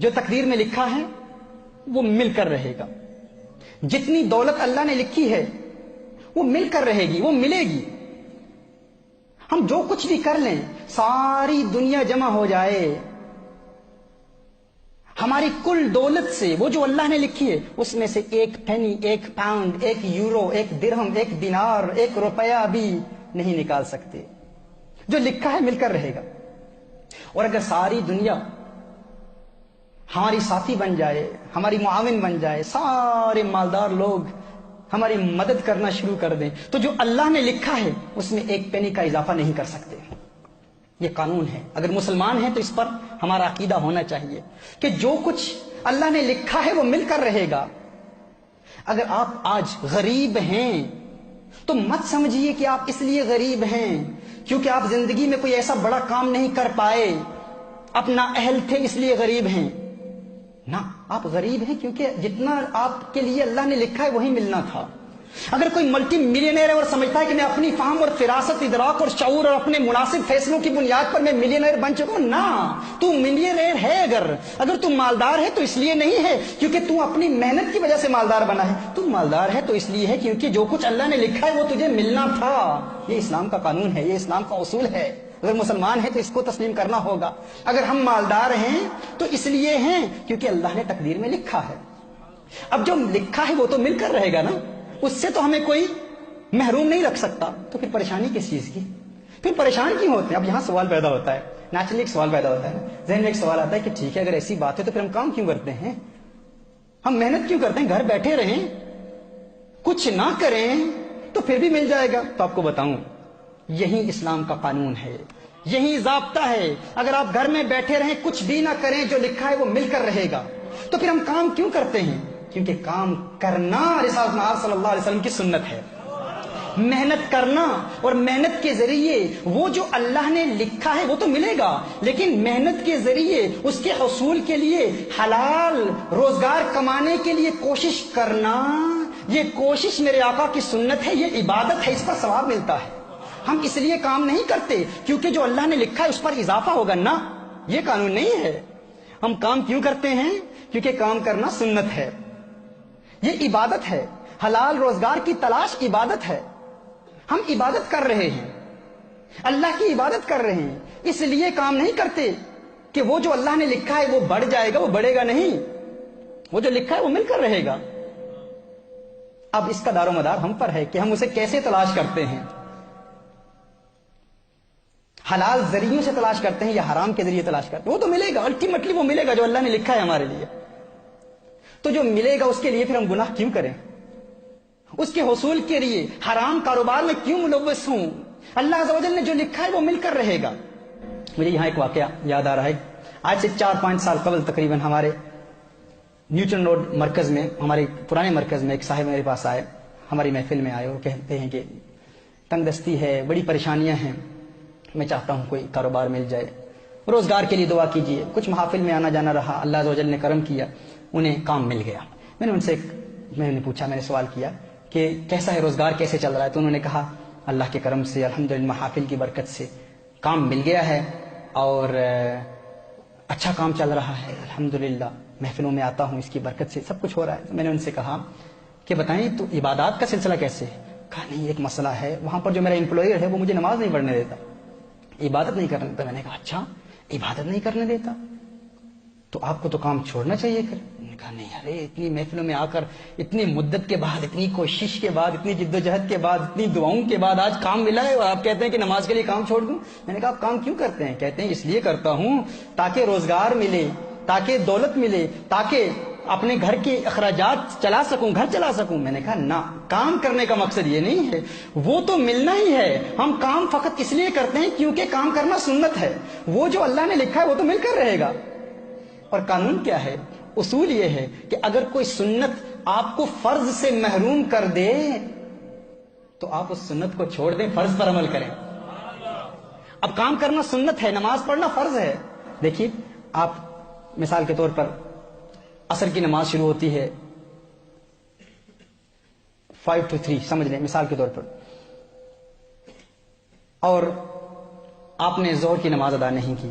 جو تقدیر میں لکھا ہے وہ مل کر رہے گا. جتنی دولت اللہ نے لکھی ہے وہ مل کر رہے گی, وہ ملے گی. ہم جو کچھ بھی کر لیں, ساری دنیا جمع ہو جائے, ہماری کل دولت سے وہ جو اللہ نے لکھی ہے اس میں سے ایک پینی, ایک پاؤنڈ, ایک یورو, ایک درہم, ایک دینار, ایک روپیہ بھی نہیں نکال سکتے. جو لکھا ہے مل کر رہے گا. اور اگر ساری دنیا ہماری ساتھی بن جائے, ہماری معاون بن جائے, سارے مالدار لوگ ہماری مدد کرنا شروع کر دیں, تو جو اللہ نے لکھا ہے اس میں ایک پینی کا اضافہ نہیں کر سکتے. یہ قانون ہے. اگر مسلمان ہیں تو اس پر ہمارا عقیدہ ہونا چاہیے کہ جو کچھ اللہ نے لکھا ہے وہ مل کر رہے گا. اگر آپ آج غریب ہیں تو مت سمجھیے کہ آپ اس لیے غریب ہیں کیونکہ آپ زندگی میں کوئی ایسا بڑا کام نہیں کر پائے, آپ نااہل تھے اس لیے غریب ہیں. نہ, آپ غریب ہیں کیونکہ جتنا آپ کے لیے اللہ نے لکھا ہے وہی ملنا تھا. اگر کوئی ملٹی ملینئر ہے اور سمجھتا ہے کہ میں اپنی فہم اور فراست, ادراک اور شعور اور اپنے مناسب فیصلوں کی بنیاد پر میں ملینئر بن چکا ہوں, نہ, تو ملینئر ہے. اگر تم مالدار ہے تو اس لیے نہیں ہے کیونکہ تم اپنی محنت کی وجہ سے مالدار بنا ہے. تم مالدار ہے تو اس لیے ہے کیونکہ جو کچھ اللہ نے لکھا ہے وہ تجھے ملنا تھا. یہ اسلام کا قانون ہے, یہ اسلام کا اصول ہے. اگر مسلمان ہے تو اس کو تسلیم کرنا ہوگا. اگر ہم مالدار ہیں تو اس لیے ہیں کیونکہ اللہ نے تقدیر میں لکھا ہے. اب جو لکھا ہے وہ تو مل کر رہے گا نا, اس سے تو ہمیں کوئی محروم نہیں رکھ سکتا. تو پھر پریشانی کس چیز کی, پھر پریشان کیوں ہوتے ہیں؟ اب یہاں سوال پیدا ہوتا ہے, نیچرلی ایک سوال پیدا ہوتا ہے, ذہن میں ایک سوال آتا ہے کہ ٹھیک ہے اگر ایسی بات ہے تو پھر ہم کام کیوں کرتے ہیں, ہم محنت کیوں کرتے ہیں, گھر بیٹھے رہیں, کچھ نہ کریں تو پھر بھی مل جائے گا. تو آپ کو بتاؤں, یہی اسلام کا قانون ہے, یہی ضابطہ ہے. اگر آپ گھر میں بیٹھے رہیں, کچھ بھی نہ کریں, جو لکھا ہے وہ مل کر رہے گا. تو پھر ہم کام کیوں کرتے ہیں؟ کیونکہ کام کرنا رسالت نار صلی اللہ علیہ وسلم کی سنت ہے. محنت کرنا, اور محنت کے ذریعے وہ جو اللہ نے لکھا ہے وہ تو ملے گا, لیکن محنت کے ذریعے اس کے حصول کے لیے حلال روزگار کمانے کے لیے کوشش کرنا, یہ کوشش میرے آقا کی سنت ہے, یہ عبادت ہے, اس پر ثواب ملتا ہے. ہم اس لیے کام نہیں کرتے کیونکہ جو اللہ نے لکھا ہے اس پر اضافہ ہوگا, نہ, یہ قانون نہیں ہے. ہم کام کیوں کرتے ہیں؟ کیونکہ کام کرنا سنت ہے, یہ عبادت ہے. حلال روزگار کی تلاش عبادت ہے. ہم عبادت کر رہے ہیں, اللہ کی عبادت کر رہے ہیں, اس لیے کام نہیں کرتے کہ وہ جو اللہ نے لکھا ہے وہ بڑھ جائے گا, وہ بڑھے گا نہیں. وہ جو لکھا ہے وہ مل کر رہے گا. اب اس کا دار و مدار ہم پر ہے کہ ہم اسے کیسے تلاش کرتے ہیں. حلال ذریعوں سے تلاش کرتے ہیں یا حرام کے ذریعے تلاش کرتے ہیں, وہ تو ملے گا, الٹیمیٹلی وہ ملے گا جو اللہ نے لکھا ہے ہمارے لیے. تو جو ملے گا اس کے لیے پھر ہم گناہ کیوں کریں؟ اس کے حصول کے لیے حرام کاروبار میں کیوں ملوث ہوں؟ اللہ عز و جل نے جو لکھا ہے وہ مل کر رہے گا. مجھے یہاں ایک واقعہ یاد آ رہا ہے. آج سے 4-5 سال قبل تقریباً ہمارے نیوٹن روڈ مرکز میں, ہمارے پرانے مرکز میں ایک صاحب میرے پاس آئے, ہماری محفل میں آئے اور کہتے ہیں کہ تنگ دستی ہے, بڑی پریشانیاں ہیں, میں چاہتا ہوں کوئی کاروبار مل جائے, روزگار کے لیے دعا کیجیے. کچھ محافل میں آنا جانا رہا, اللہ عز و جل نے کرم کیا, انہیں کام مل گیا. میں نے ان سے میں نے پوچھا, میں نے سوال کیا کہ کیسا ہے روزگار, کیسے چل رہا ہے؟ تو انہوں نے کہا اللہ کے کرم سے, الحمدللہ, محافل کی برکت سے کام مل گیا ہے اور اچھا کام چل رہا ہے, الحمدللہ, محفلوں میں آتا ہوں, اس کی برکت سے سب کچھ ہو رہا ہے. تو میں نے ان سے کہا کہ بتائیں تو عبادات کا سلسلہ کیسے ہے؟ کہا نہیں, ایک مسئلہ ہے, وہاں پر جو میرا امپلائر ہے وہ مجھے نماز نہیں پڑھنے دیتا, عبادت نہیں کرنے دیتا. میں نے کہا اچھا, عبادت نہیں کرنے دیتا, تو آپ کو تو کام چھوڑنا چاہیے. پھر انہوں نے کہا نہیں, ارے اتنی محفلوں میں آ کر, اتنی مدت کے بعد, اتنی کوشش کے بعد, اتنی جد و جہد کے بعد, اتنی دعاؤں کے بعد آج کام ملا ہے اور آپ کہتے ہیں کہ نماز کے لیے کام چھوڑ دوں. میں نے کہا آپ کام کیوں کرتے ہیں؟ کہتے ہیں اس لیے کرتا ہوں تاکہ روزگار ملے, تاکہ دولت ملے, تاکہ اپنے گھر کے اخراجات چلا سکوں, گھر چلا سکوں. میں نے کہا نہ, کام کرنے کا مقصد یہ نہیں ہے, وہ تو ملنا ہی ہے. ہم کام فقط اس لیے کرتے ہیں کیونکہ کام کرنا سنت ہے. وہ جو اللہ نے لکھا ہے وہ تو مل کر رہے گا. اور قانون کیا ہے؟ اصول یہ ہے کہ اگر کوئی سنت آپ کو فرض سے محروم کر دے تو آپ اس سنت کو چھوڑ دیں, فرض پر عمل کریں. اب کام کرنا سنت ہے, نماز پڑھنا فرض ہے. دیکھیے, آپ مثال کے طور پر عصر کی نماز شروع ہوتی ہے 5 to 3, سمجھ لیں مثال کے طور پر, اور آپ نے ظہر کی نماز ادا نہیں کی,